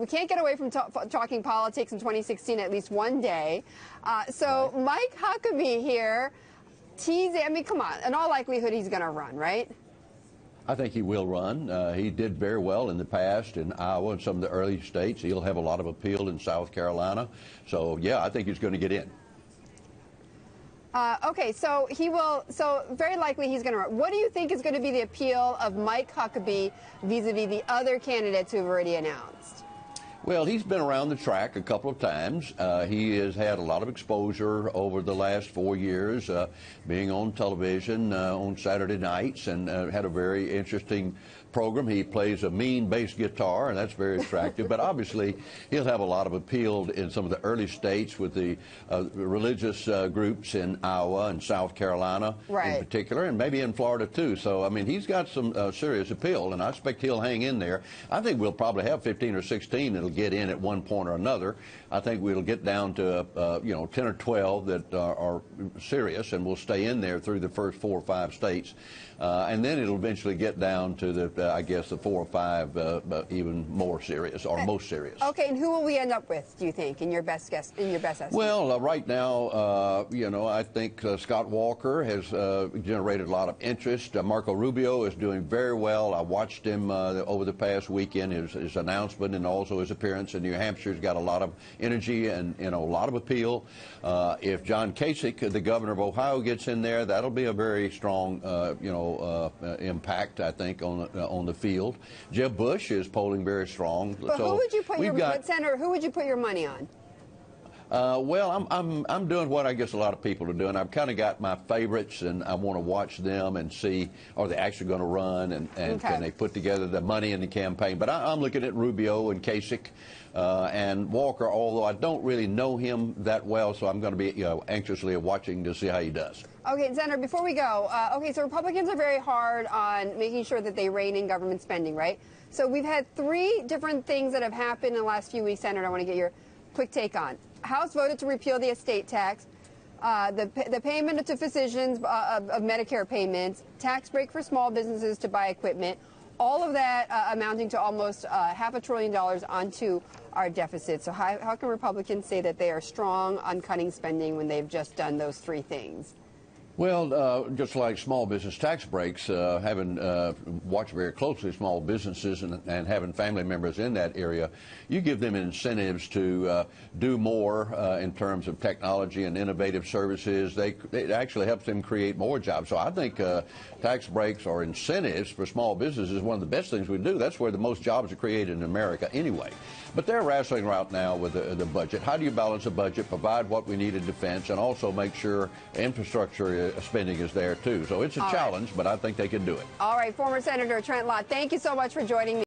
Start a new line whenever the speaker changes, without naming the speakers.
We can't get away from talking politics in 2016 at least one day. Mike Huckabee here, teasing. I mean, come on. In all likelihood, he's going to run, right?
I think he will run. He did very well in the past in Iowa and some of the early states. He'll have a lot of appeal in South Carolina. So, yeah, I think he's going to get in.
Okay, so he will. So very likely he's going to run. What do you think is going to be the appeal of Mike Huckabee vis-a-vis the other candidates who have already announced?
Well, he's been around the track a couple of times. He has had a lot of exposure over the last 4 years, being on television on Saturday nights, and had a very interesting program. He plays a mean bass guitar, and that's very attractive. But obviously, he'll have a lot of appeal in some of the early states with the religious groups in Iowa and South Carolina in particular, and maybe in Florida too. So, I mean, he's got some serious appeal, and I expect he'll hang in there. I think we'll probably have 15 or 16 that'll get in at one point or another. I think we'll get down to 10 or 12 that are serious, and we'll stay in there through the first 4 or 5 states, and then it'll eventually get down to the I guess the 4 or 5 even more serious or most serious.
Okay, and who will we end up with, do you think, in your best guess, in your best estimate?
Well, right now, I think Scott Walker has generated a lot of interest. Marco Rubio is doing very well. I watched him over the past weekend. His announcement and also his appearance in New Hampshire's got a lot of energy and a lot of appeal. If John Kasich, the governor of Ohio, gets in there, that'll be a very strong, impact, I think, on the field. Jeb Bush is polling very strong.
But
so
who would you put Senator? Who would you put your money on?
Well, I'm doing what I guess a lot of people are doing. I've kind of got my favorites, and I want to watch them and see, are they actually going to run, and can they put together the money in the campaign. But I'm looking at Rubio and Kasich and Walker, although I don't really know him that well, so I'm going to be anxiously watching to see how he does.
Okay, Senator, before we go, so Republicans are very hard on making sure that they rein in government spending, right? So we've had 3 different things that have happened in the last few weeks, Senator, I want to get your quick take on. House voted to repeal the estate tax, the payment to physicians of Medicare payments, tax break for small businesses to buy equipment, all of that amounting to almost $500 billion onto our deficit. So how can Republicans say that they are strong on cutting spending when they've just done those 3 things?
Well, just like small business tax breaks, having watched very closely small businesses and having family members in that area, you give them incentives to do more in terms of technology and innovative services. It actually helps them create more jobs. So I think tax breaks or incentives for small businesses is one of the best things we do. That's where the most jobs are created in America anyway. But they're wrestling right now with the budget. How do you balance a budget, provide what we need in defense, and also make sure infrastructure spending is there too? So it's a challenge, but I think they can do it.
All right, former Senator Trent Lott, thank you so much for joining me.